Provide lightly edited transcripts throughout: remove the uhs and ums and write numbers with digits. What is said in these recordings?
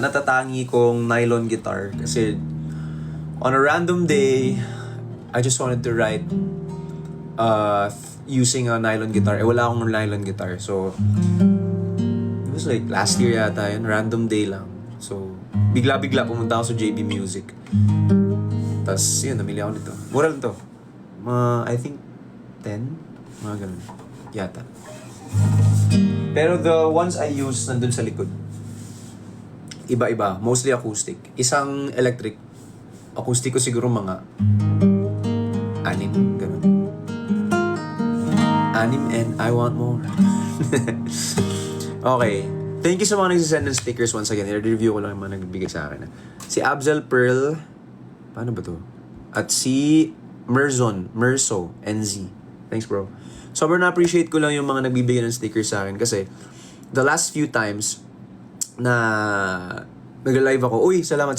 Natatangi kong nylon guitar kasi on a random day, I just wanted to write using a nylon guitar. Wala akong nylon guitar. So, it was like last year yata yun. Random day lang. So, bigla-bigla pumunta ako sa JB Music. Tapos, yun, namili ako nito. Mura lang to. I think 10? Mga ganun. Yata. Pero the ones I use nandun sa likod. Iba-iba. Mostly acoustic. Isang electric. Acoustic ko siguro mga 6. Ganun. 6 and I want more. Okay. Thank you sa mga nagsisend ng stickers once again. I-review ko lang yung mga nagbibigay sa akin. Si Abzel Pearl. Paano ba to? At si Merso, NZ. Thanks bro. Sobrang na-appreciate ko lang yung mga nagbibigay ng stickers sa akin kasi the last few times na nag-live ako, uy, salamat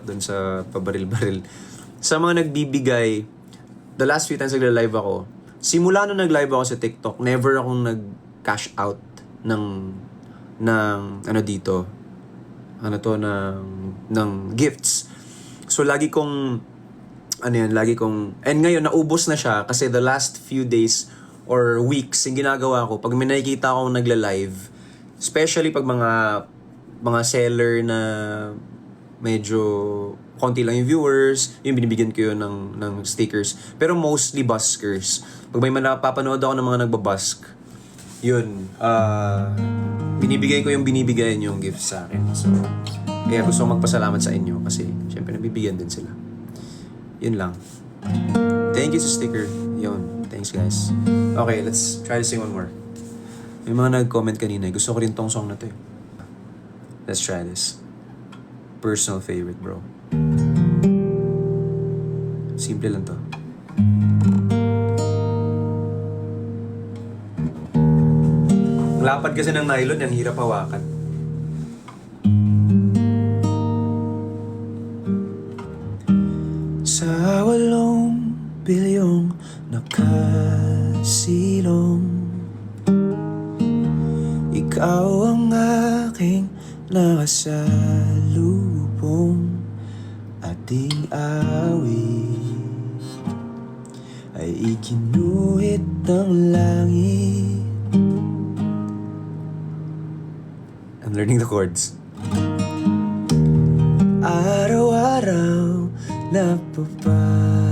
dun sa pabaril-baril. Sa mga nagbibigay, the last few times nag-live ako, simula nung nag-live ako sa TikTok, never akong nag-cash out ng dito. Ng gifts. So, lagi kong, and ngayon, naubos na siya kasi the last few days or weeks, yung ginagawa ko, pag may nakikita akong nagla-live, especially pag mga seller na medyo konti lang yung viewers, yung binibigyan ko yun ng stickers. Pero mostly buskers. Pag may napapanood ako ng mga nagbabusk, yun, binibigay ko yung binibigay yung gifts sa akin. So, kaya gusto ko magpasalamat sa inyo kasi syempre nabibigyan din sila. Yun lang. Thank you sa sticker. Yun. Thanks guys. Okay, let's try to sing one more. May mga nag-comment kanina. Gusto ko rin tong song na to eh. Let's try this. Personal favorite, bro. Simple lang to. Ang lapad kasi ng nylon, ang hirap hawakan. Sa 8 bilyong nakasilong, ikaw ang aking nakasalubong. Ating awit ay ikinuhit ng langit. I'm learning the chords. Araw-araw napapatanong,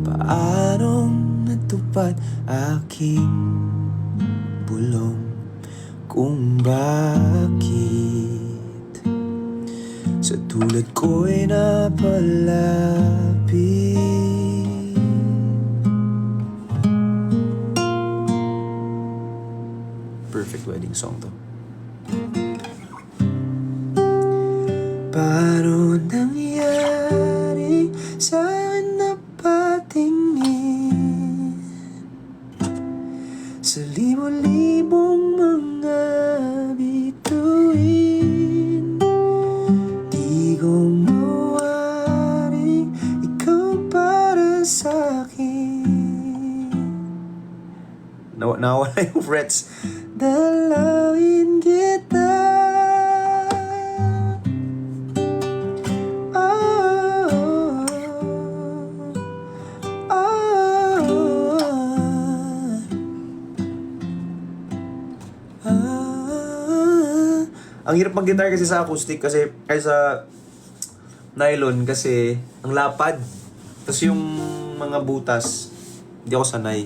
paanong natupad aking bulong, kung bakit sa tulad ko'y napalapit. Perfect wedding song to. Paano nangyari sa akin na patingin sa libo-libong mga bituin? Di ko mawaring ikaw para sa'kin. Nawala yung frets. Dalawin kita. Ang hirap mag-guitar kasi sa acoustic kasi ay sa nylon kasi ang lapad. Tapos yung mga butas, hindi ako sanay.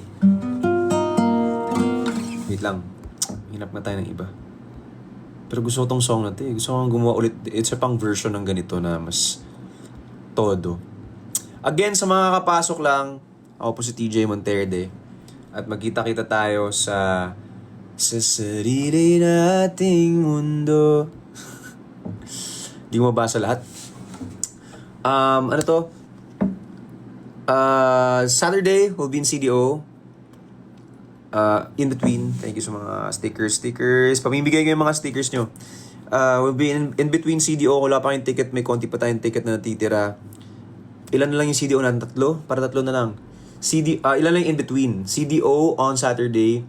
Wait lang. Hinap na tayo ng iba. Pero gusto ko tong song na to eh. Gusto ko gumawa ulit. It's a pang version ng ganito na mas todo. Again, sa mga kapasok lang, ako po si TJ Monterde. At magkita-kita tayo sa sarili nating mundo. Di mo mabasa lahat. Ano to? Saturday, we'll be in CDO. In between, thank you sa mga stickers. Pamimigay ko yung mga stickers nyo. We'll be in between CDO. Wala pa kayong ticket, may konti pa tayong ticket na natitira. Ilan na lang yung CDO na? 3? Para 3 na lang. Ilan lang in between? CDO on Saturday.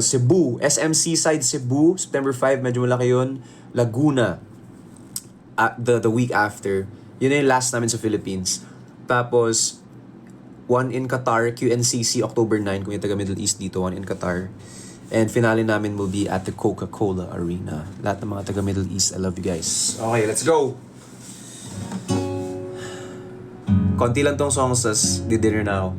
Cebu, SMC side Cebu, September 5, medyo malaki yun. Laguna, the week after. Yun na yung last namin sa Philippines. Tapos, one in Qatar, QNCC, October 9, kung yung taga Middle East dito, one in Qatar. And finale namin will be at the Coca-Cola Arena. Lahat ng mga taga Middle East, I love you guys. Okay, let's go! Konti lang tong songs, tas di-dinner na ako.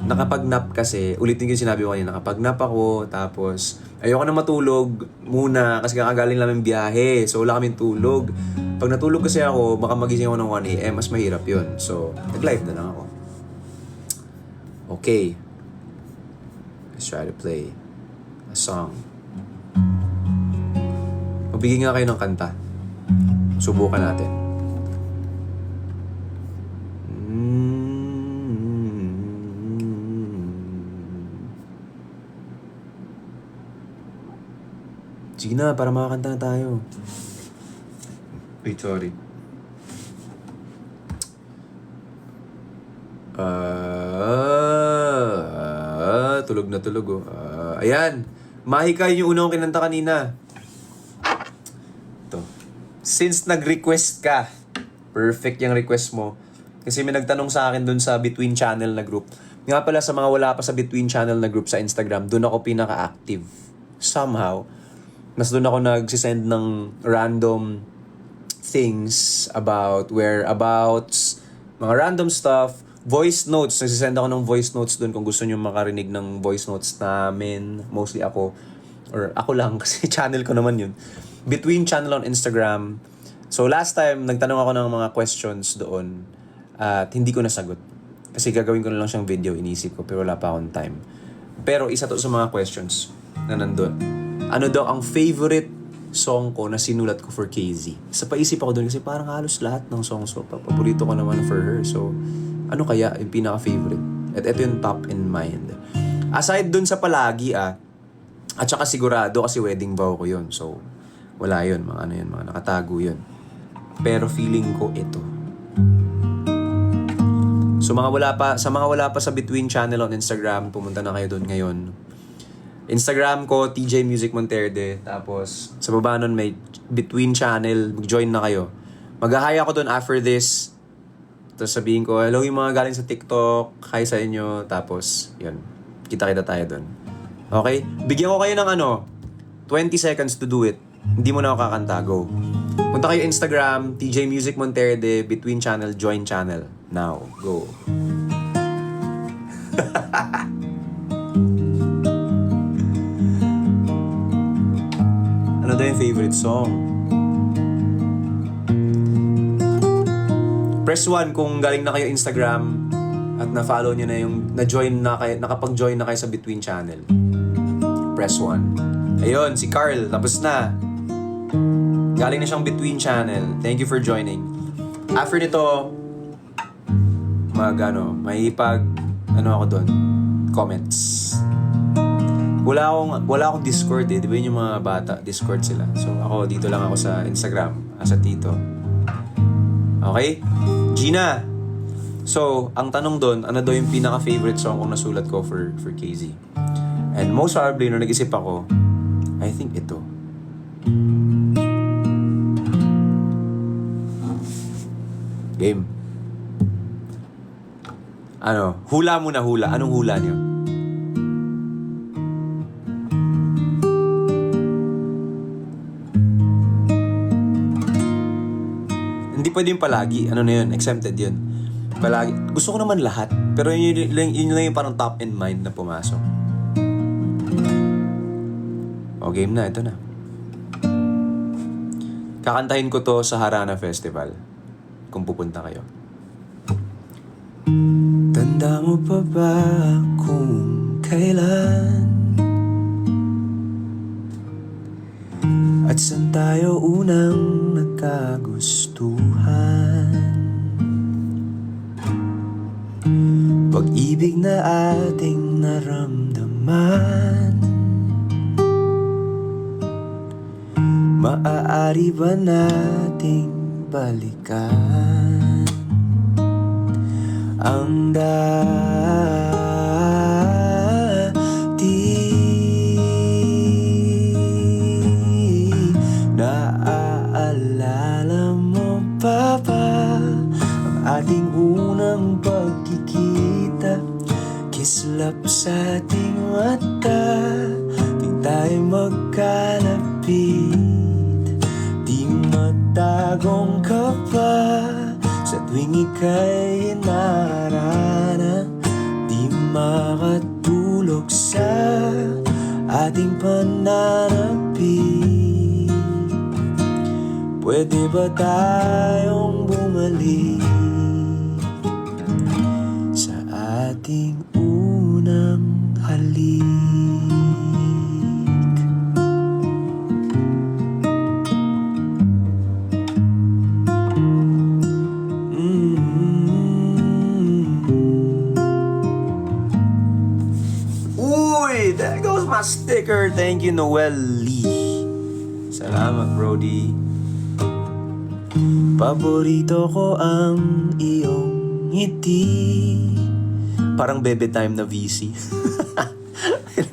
Nakapag-nap kasi, ulitin ko yung sinabi ko kanina, nakapag-nap ako, tapos ayoko na matulog muna kasi kakagaling namin biyahe, so wala kaming tulog. Pag natulog kasi ako, baka magising ako ng 1 a.m, mas mahirap yun. So, nag-live na lang ako. Okay. Let's try to play a song. Magbigay nga kayo ng kanta. Subukan natin. Sige na, para makakanta na tayo. Wait, sorry. Tulog na tulog oh. Ayan. Mahikay yung unang kinanta kanina. Ito. Since nag-request ka, perfect yung request mo. Kasi may nagtanong sa akin dun sa Between Channel na group. Nga pala sa mga wala pa sa Between Channel na group sa Instagram, dun ako pinaka-active. Somehow. Mas doon ako nagsisend ng random things about whereabouts, mga random stuff, voice notes. Nagsisend ako ng voice notes doon kung gusto nyo makarinig ng voice notes namin. Mostly ako. Or ako lang kasi channel ko naman yun. Between Channel on Instagram. So last time, nagtanong ako ng mga questions doon at hindi ko nasagot. Kasi gagawin ko na lang siyang video, inisip ko, pero wala pa akong time. Pero isa to sa mga questions na nandun. Ano daw ang favorite song ko na sinulat ko for KZ? Sa paisip ako doon kasi parang halos lahat ng songs ko, paborito ko naman for her. So, ano kaya yung pinaka-favorite? At ito yung top in mind. Aside doon sa palagi at saka sigurado kasi wedding vow ko yun. So, wala yun, mga nakatago yun. Pero feeling ko ito. So, sa mga wala pa sa Between Channel on Instagram, pumunta na kayo doon ngayon. Instagram ko, TJ Music Monterde. Tapos, sa baba nun may Between Channel. Mag-join na kayo. Mag-hi ako dun after this. Tapos sabihin ko, hello yung mga galing sa TikTok. Hi sa inyo. Tapos, yun. Kita-kita tayo dun. Okay? Bigyan ko kayo ng 20 seconds to do it. Hindi mo na ako kakanta. Go. Punta kayo Instagram, TJ Music Monterde, Between Channel, join channel. Now, go. Ano daw yung favorite song? Press 1 kung galing na kayo Instagram at na-follow nyo na yung nakapag-join na kayo sa Between Channel. Press 1. Ayun, si Carl, tapos na. Galing na siyang Between Channel. Thank you for joining. After nito, ako doon, comments. Wala akong Discord eh. Di ba yun yung mga bata? Discord sila. So ako, dito lang ako sa Instagram. As a tito. Okay? Gina! So, ang tanong doon, ano daw yung pinaka-favorite song kong nasulat ko for KZ? And most probably, nung nag-isip ako, I think ito. Game. Hula muna, hula. Anong hula niyo? Hindi pwede yung palagi. Ano na yun? Exempted yun. Palagi. Gusto ko naman lahat. Pero yun lang yung parang top in mind na pumasok. O, game na. Ito na. Kakantahin ko to sa Harana Festival. Kung pupunta kayo. Tanda mo pa ba kung kailan at saan tayo unang nagkagustuhan? Pag-ibig na ating naramdaman, maaari ba nating balikan ang dati sa ating mata, tuwing tayo magkalapit. Di matagong ka pa sa tuwing ika'y hinarana. Di makatulog sa ating pananapit. Pwede ba tayong bumalik sa ating unang halik? Uy! There goes my sticker! Thank you, Noel Lee. Salamat, Brody. Paborito ko ang iyong ngiti. Parang bebe time na VC.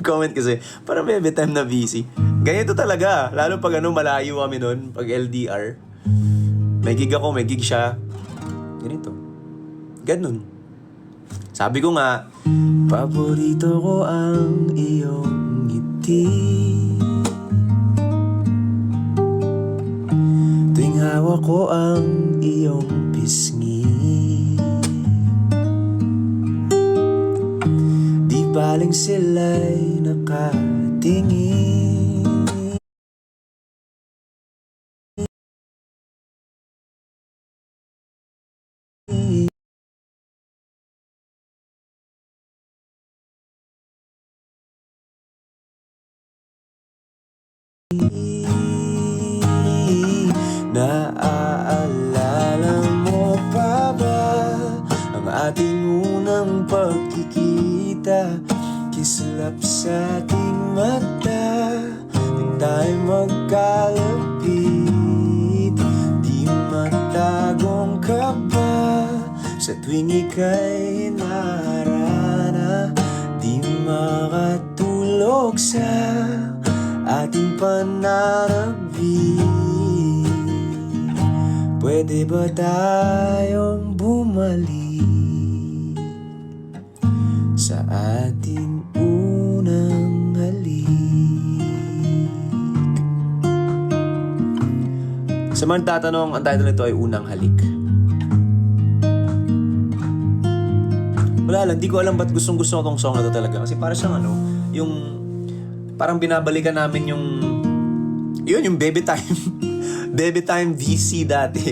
Comment kasi, parang bebe time na VC. Ganito talaga. Lalo pag malayo kami nun, pag LDR. May gig ako, may gig siya. Ganito. Ganun. Sabi ko nga, paborito ko ang iyong ngiti. Tuwing hawak ko ang iyong pisngi. Di baling sila'y nakatingin. Naaalala mo pa ba ang ating unang pagkikita? Kislap sa ating mata, di tayo magkalapit. Di matagong ka ba sa tuwing ika'y hinarana. Di makatulog sa ating pananapit. Pwede ba tayong bumalik sa ating unang halik? Sa mga tatanong, ang title nito ay Unang Halik. Wala lang, di ko alam ba't gustong-gusto ko tong song na to talaga. Kasi para siyang yung parang binabalikan namin yung baby time. Baby time VC dati.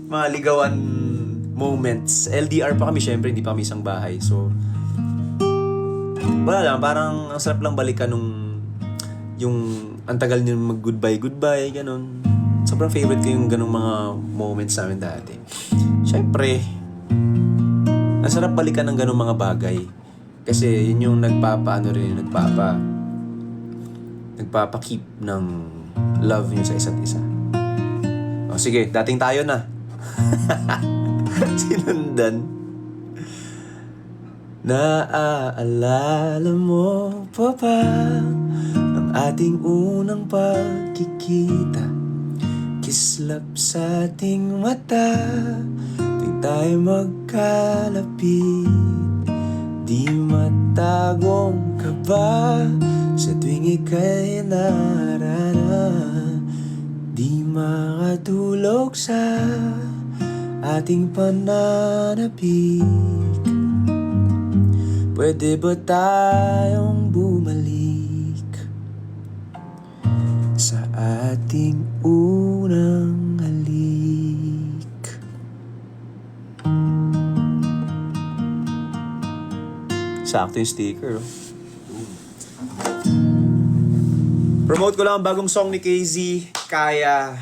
Mga ligawan moments. LDR pa kami, syempre hindi pa kami isang bahay. So wala lang, parang ang sarap lang balikan yung ang tagal nyo mag-goodbye, ganun. Sobrang favorite ko yung ganung mga moments namin dati. Syempre, ang sarap balikan ng ganung mga bagay. Kasi yun yung nagpapa-keep ng love nyo sa isa't isa. O sige, dating tayo na. Sinundan. Naaalala mo pa ba ang ating unang pagkikita? Kislap sa ating mata, tuwing tayo magkalapit. Di matagong ka ba sa tuwing ika'y narana? Di makatulog sa ating pananapik. Pwede ba tayong bumalik sa ating unang halik? Sakto yung sticker. Promote ko lang ang bagong song ni KZ, Kaya.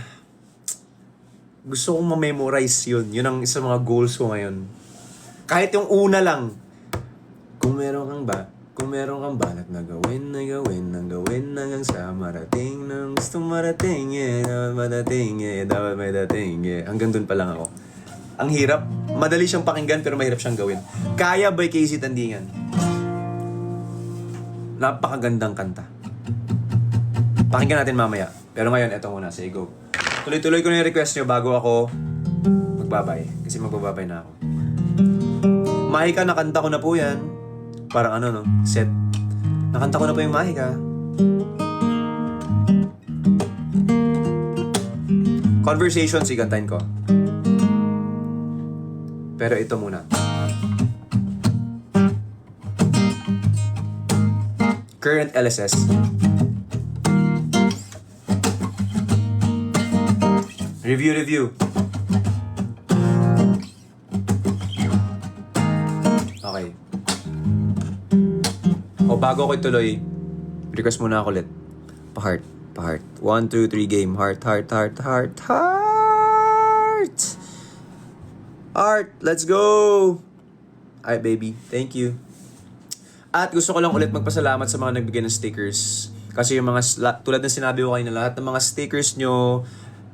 Gusto kong ma-memorize yun. Yun ang isa mga goals ko ngayon. Kahit yung una lang. Kung meron kang balak na gawin hanggang sa marating ng gusto marating, dapat may dating, hanggang dun pa lang ako. Ang hirap. Madali siyang pakinggan pero mahirap siyang gawin. Kaya by KZ Tandingan. Napakagandang kanta. Pakinggan natin mamaya. Pero ngayon, eto muna. Say go. Tuloy-tuloy ko na yung request nyo bago ako magbabay. Kasi magbababay na ako. Mahika na kanta ko na po yan. Parang ano, no? Set. Nakanta ko na pa yung Mahika. Conversations, ikantahin ko. Pero ito muna. Current LSS. Review. Okay. O bago ko ituloy, request muna ako ulit. Pa-heart. 1, 2, 3 game. Heart. Heart, let's go! Alright, baby. Thank you. At gusto ko lang ulit magpasalamat sa mga nagbigay ng stickers. Kasi yung mga, tulad ng sinabi ko kayo na lahat ng mga stickers nyo,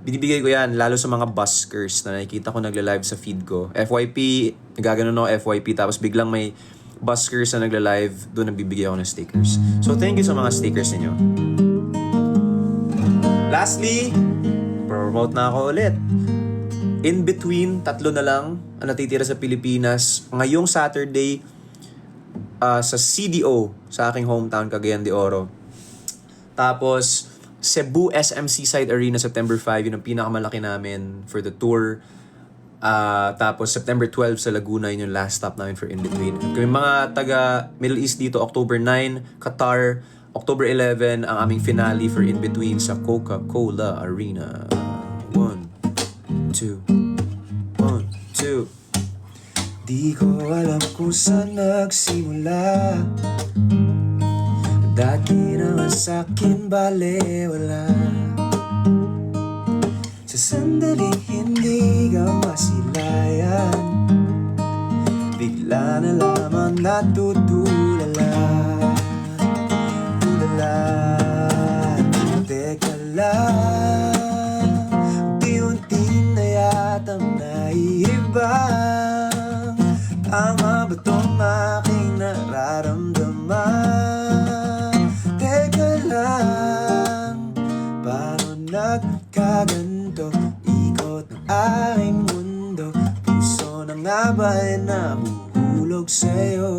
binibigay ko yan, lalo sa mga buskers na nakikita ko nagla-live sa feed ko. FYP, nagaganon ako FYP, tapos biglang may buskers na nagla-live, doon nagbibigay ako ng stickers. So, thank you sa mga stickers ninyo. Lastly, promote na ako ulit. In between, 3 na lang ang natitira sa Pilipinas. Ngayong Saturday, sa CDO, sa aking hometown, Cagayan de Oro. Tapos, Cebu SM Seaside Arena, September 5, yun ang pinakamalaki namin for the tour. Tapos, September 12 sa Laguna, yun yung last stop namin for In Between. Kami mga taga Middle East dito, October 9, Qatar, October 11, ang aming finale for In Between sa Coca-Cola Arena. 1, 2, 1, 2. Di ko alam kung saan nagsimula. Dati naman sa'kin balewala. Sa sandaling hindi ka masilayan, bigla na lamang natutulala. Teka lang, unti-unti na yatang naiibang. Tama ba tong aking nararamdaman? Teka lang, paano nagkaganto? Ikot ng aking mundo, puso na nga ba'y nahuhulog sa'yo?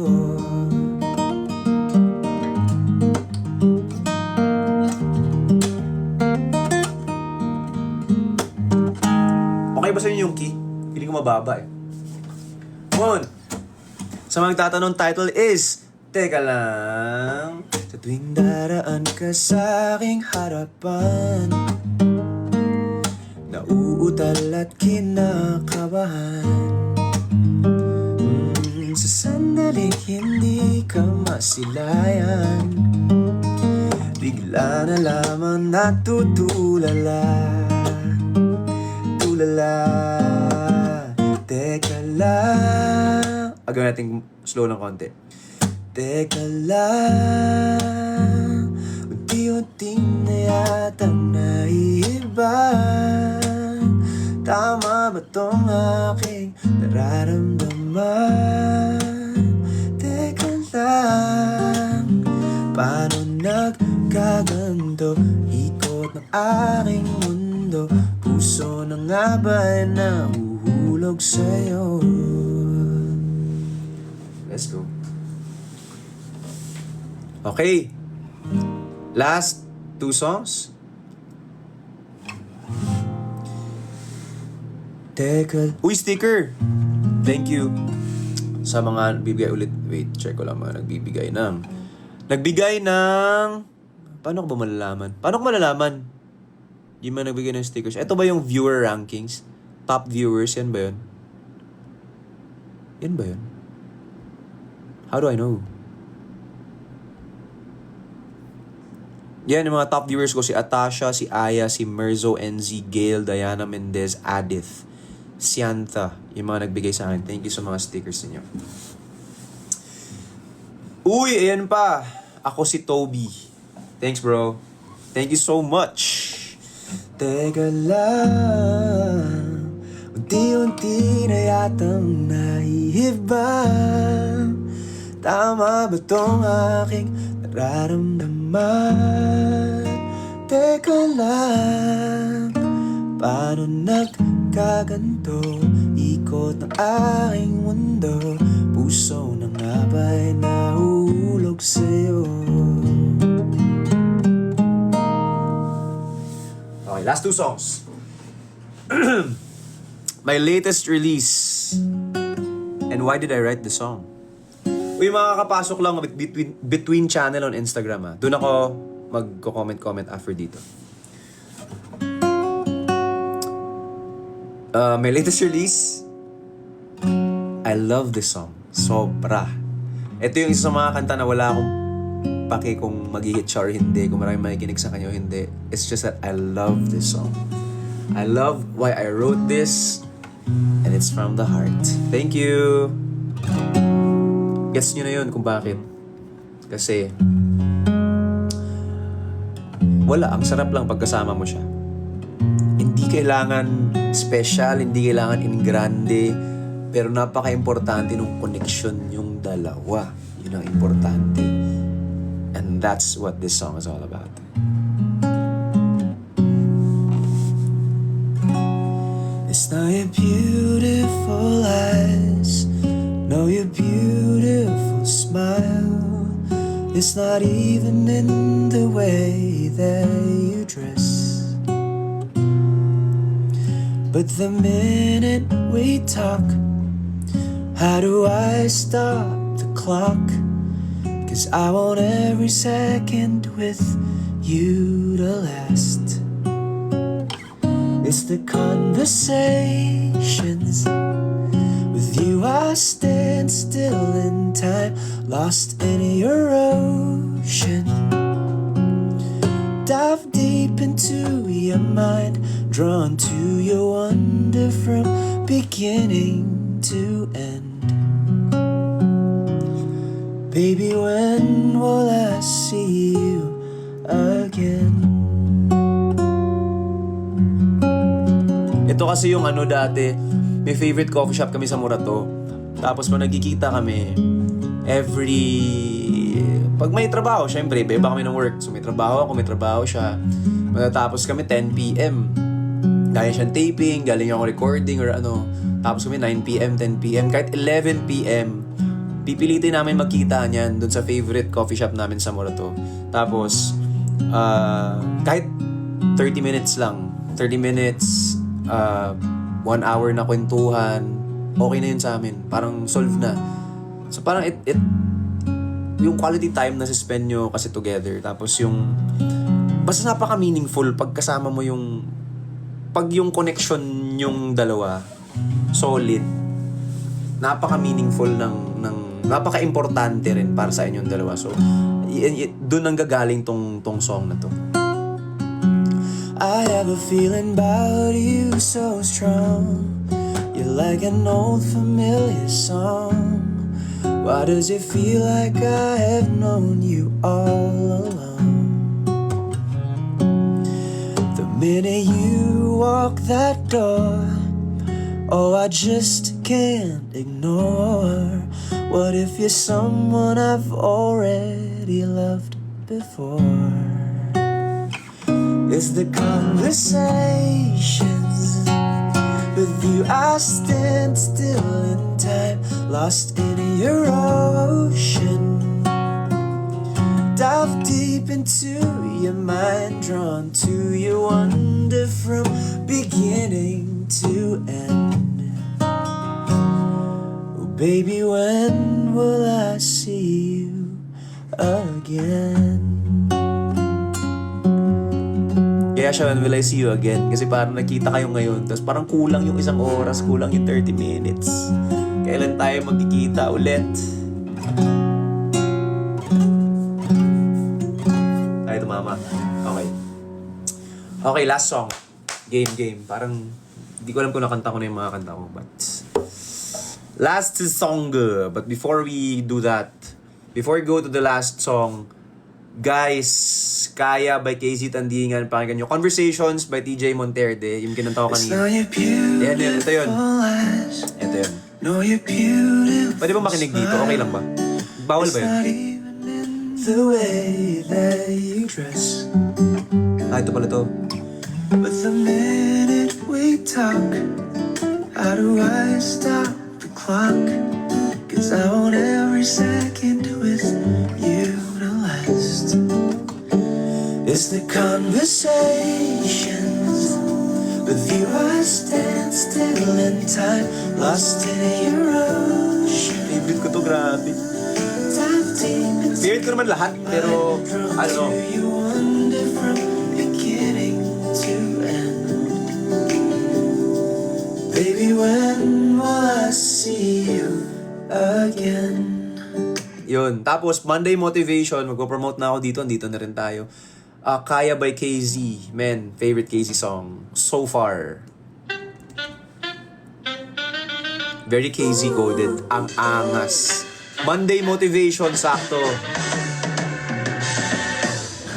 Okay ba sa'yo yung key? Feeling ko mababa eh. 1. Sa mga tatanong, title is Teka Lang. Sa tuwing daraan ka sa aking harapan, nauutal at kinakabahan. Sa sandaling hindi ka masilayan, bigla na lamang natutulala. Teka lang. Gawin natin slow ng konti. Teka lang, unti-unting na yatang naiibang. Tama ba tong aking nararamdaman? Teka lang, paano nagkaganto? Ikot ng aking mundo, puso na nga ba'y nahuhulog sa'yo? Let's go. Okay. Last 2 songs. Teka. Uy, sticker! Thank you sa mga nagbibigay ulit. Wait, check ko lang mga nagbibigay ng... Paano ko ba malalaman? Yung mga nagbigay ng stickers. Ito ba yung viewer rankings? Top viewers, yan ba yun? Yan ba yun? How do I know? Yan, yung mga top viewers ko. Si Atasha, si Aya, si Merzo, NZ, Gail, Diana Mendez, Adith, Sianta. Yung mga nagbigay sa akin. Thank you sa mga stickers niyo. Uy, ayan pa. Ako si Toby. Thanks, bro. Thank you so much. Teka lang, unti-unti na yatang naiibang. Tama ba tong aking nararamdaman? Teka lang, paano nagkaganto? nagkaganto, ikot ng aking mundo, puso na nga ba'y nahulog sa'yo? Okay, last 2 songs. My latest release. And why did I write the song? Uy, makakapasok lang between channel on Instagram ha. Doon ako magko-comment after dito. My latest release. I love this song. Sobra. Ito yung isa sa mga kanta na wala akong pake kung mag-hit siya or hindi, kung maraming makikinig sa kanya o hindi. It's just that I love this song. I love why I wrote this, and it's from the heart. Thank you! Gets nyo na yun kung bakit. Kasi, wala. Ang sarap lang pagkasama mo siya. Hindi kailangan special, hindi kailangan in grande, pero napaka-importante nung connection yung dalawa. Yun ang importante. And that's what this song is all about. It's not your beautiful eyes, no your beautiful smile. It's not even in the way that you dress. But the minute we talk, how do I stop the clock? 'Cause I want every second with you to last. It's the conversations. With you I stand still in time, lost in your ocean. Dive deep into your mind, drawn to your wonder from beginning to end. Baby, when will I see you again? Ito kasi yung ano dati, may favorite coffee shop kami sa Murato. Tapos pag nagkikita kami, pag may trabaho, syempre, iba kami ng work. So may trabaho ako, may trabaho siya. Matatapos kami 10 p.m. Galing siyang taping, galing ako recording or ano. Tapos kami 9 p.m., 10 p.m. Kahit 11 p.m., pipilitin namin magkita niyan dun sa favorite coffee shop namin sa Murato. Tapos, kahit 30 minutes lang. 30 minutes, 1 hour na kwentuhan, okay na yun sa amin. Parang solve na. So parang yung quality time na spend nyo kasi together. Tapos yung, basta napaka-meaningful pag kasama mo yung, pag yung connection yung dalawa, solid, napaka-meaningful ng napaka-importante rin para sa inyong dalawa. So, doon ang gagaling tong song na to. I have a feeling about you so strong. You're like an old familiar song. Why does it feel like I have known you all along? The minute you walk that door, oh, I just can't ignore. What if you're someone I've already loved before? It's the conversations. With you I stand still in time, lost in your ocean. Dive deep into your mind, drawn to your wonder from beginning to end. Oh baby, when will I see you again? Kaya siya, when will I see you again? Kasi parang nakita kayo ngayon, tapos parang kulang yung 1 oras, kulang yung 30 minutes. Kailan tayo magkikita ulit? Tayo tumama. Okay. Okay, last song. Game. Parang, hindi ko alam kung nakanta ko na yung mga kanta ko, but last song. But before we do that, before we go to the last song, guys, Kaya by KZ Tandingan, pakinggan nyo. Conversations by TJ Monterde, yung kinanta ko kanina. Yan, ito yun. Ito yun. Pwede ba makinig dito? Okay lang ba? Bawal ba yun? Ito pala to. we talk? How do I stop the clock? 'Cause I want every second with you to last. It's the conversations with you I stand still in time, lost in your ocean. Favorite ko to, grabe. Favorite ko naman lahat, pero ano, from beginning to end. Baby, when will I see you again? Yun. Tapos, Monday Motivation. Magpo-promote na ako dito. Dito na rin tayo. Kaya by KZ. Man, favorite KZ song. So far. Very KZ coded. Ang angas. Monday Motivation. Sakto.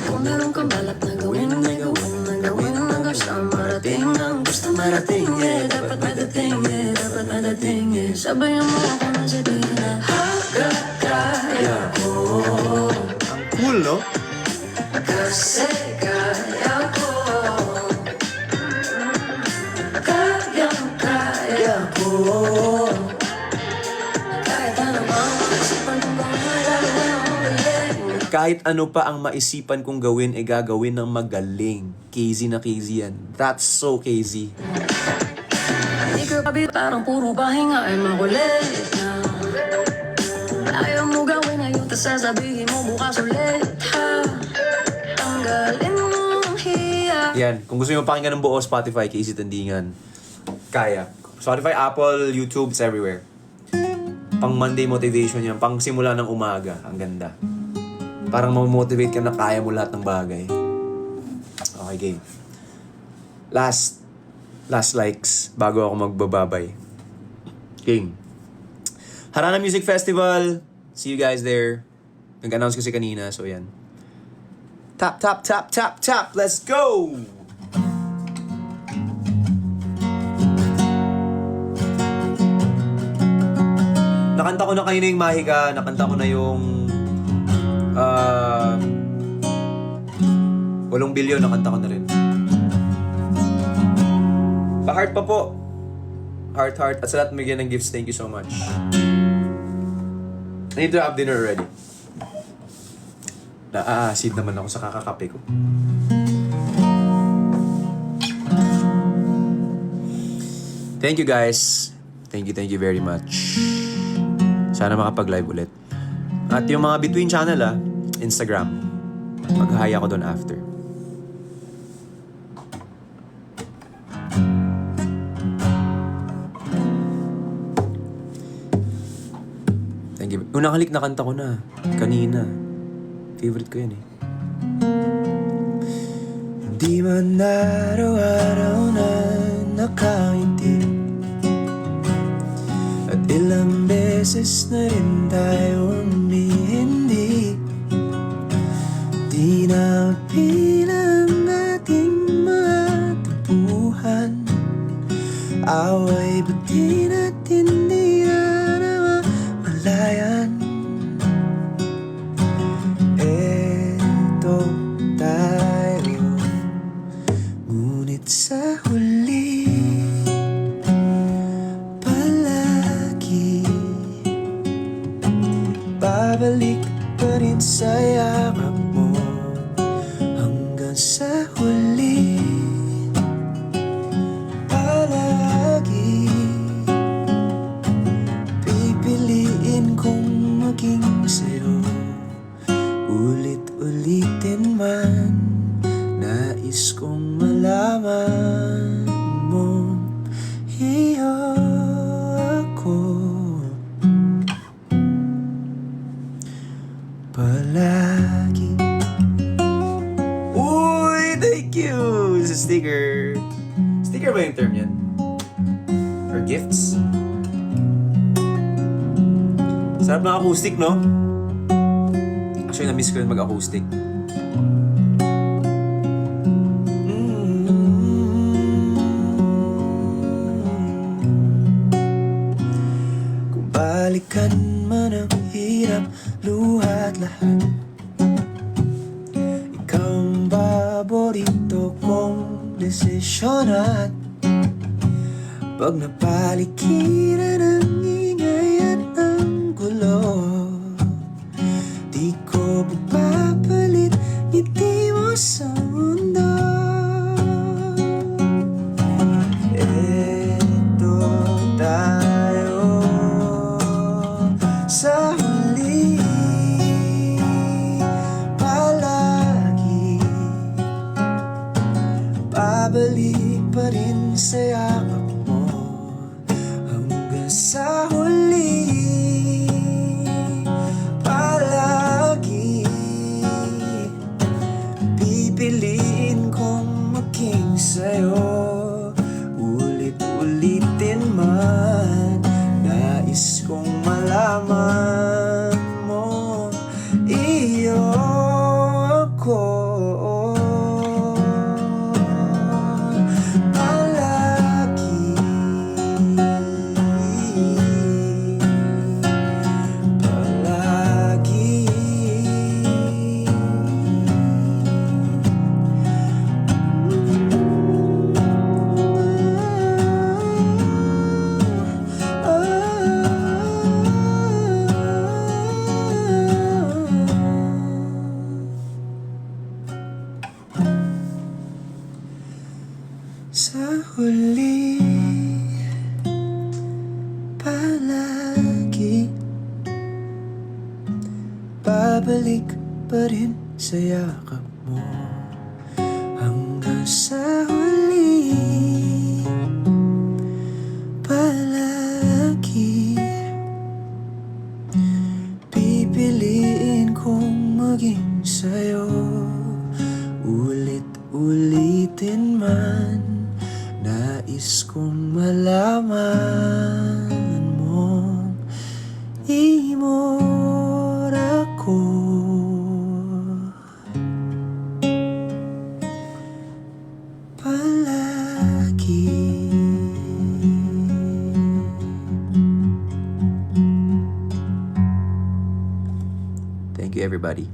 Kung meron kang balak na gawin hanggang sa marating ang gusto marating, dapat madating, sabayan mo ako na sabihin na hanggang kaya ko. Ang cool, no? Kasi kaya ko. Kaya ko. Kahit ano bang isipan kong gawin ang magaling. Kahit ano pa ang maisipan kong gawin, gagawin ng magaling. KZ na KZ yan. That's so KZ. Hindi ka kabit, parang puro pahinga ay makulit na. Ayaw mo gawin ngayon, tas sasabihin mo bukas ulit, ha? Tanggalin mo ang hiya. Yan. Kung gusto nyo pakinggan ng buo, Spotify, KZ Tandingan. Kaya. Spotify, Apple, YouTube, it's everywhere. Pang Monday Motivation yan. Pang simula ng umaga. Ang ganda. Parang mamotivate ka na kaya mo lahat ng bagay. Okay, game. Last likes bago ako magbababay. Game. Harana Music Festival. See you guys there. Nag-announce kasi kanina, so yan. Tap. Let's go! Nakanta ko na kanina yung Mahika. Nakanta ko na yung 8 bilyon. Nakanta ko na rin. Pa-heart pa po. Heart. At sa lahat magiging ng gifts, thank you so much. I need to have dinner already. Naaasid naman ako sa kakakape ko. Thank you guys. Thank you very much. Sana makapag-live ulit. At yung mga between channel Instagram. Mag-hi ako doon after. Thank you. Unang halik na kanta ko na. Kanina. Favorite ko yan eh. Di man araw-araw na nakangiti, at ilang beses na rin tayo hindi. Di na bilang ating mga tapuhan, away ba't di natin di na malayan? Eto tayo, ngunit sa huli palagi babalik pa rin sa yakap mo. Hanggang sa huli palagi pipiliin kong maging sa'yo. Ulit-ulitin man, nais kong malaman mo, iyo ako palagi. Uy, thank you! It's a sticker. Sticker ba yung term yan? Or gifts? Sarap ng acoustic, no? Actually, na-miss ko yun mag-acoustic. Kung balikan man ang hirap, luhat lahat, ikaw ang paborito kong desisyon at Pag napaligiran ang ingay at ang gulo, di ko mapapalit ngiti mo sa mundo. Eto tayo sa huli, palagi babalik pa rin sa yakap mo hanggang sa huli. Palagi pipiliin kong maging sa'yo, ulit-ulitin man. Nais kong malaman mo, iyo ako. Palagi, palagi. Sa huli, palagi babalik pa rin sa yakap mo hanggang sa huli. Palagi pipiliin kong maging sa'yo, ulit-ulitin man. Nais kong malaman mo, imor ako. Palagi. Thank you, everybody.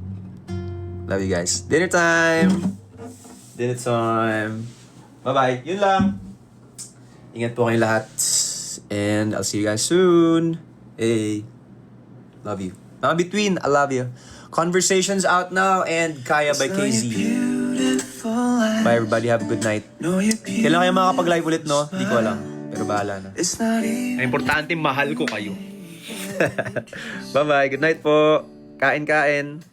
Love you guys. Dinner time! Dinner time! Bye-bye. Yun lang. Ingat po kayong lahat. And I'll see you guys soon. Hey. Love you. Mga Between, I love you. Conversations out now and Kaya by KZ. Bye everybody. Have a good night. Kailan kayo makakapag-live ulit, no? Hindi ko alam. Pero bahala na. Ang importante, mahal ko kayo. Bye-bye. Good night po. Kain-kain.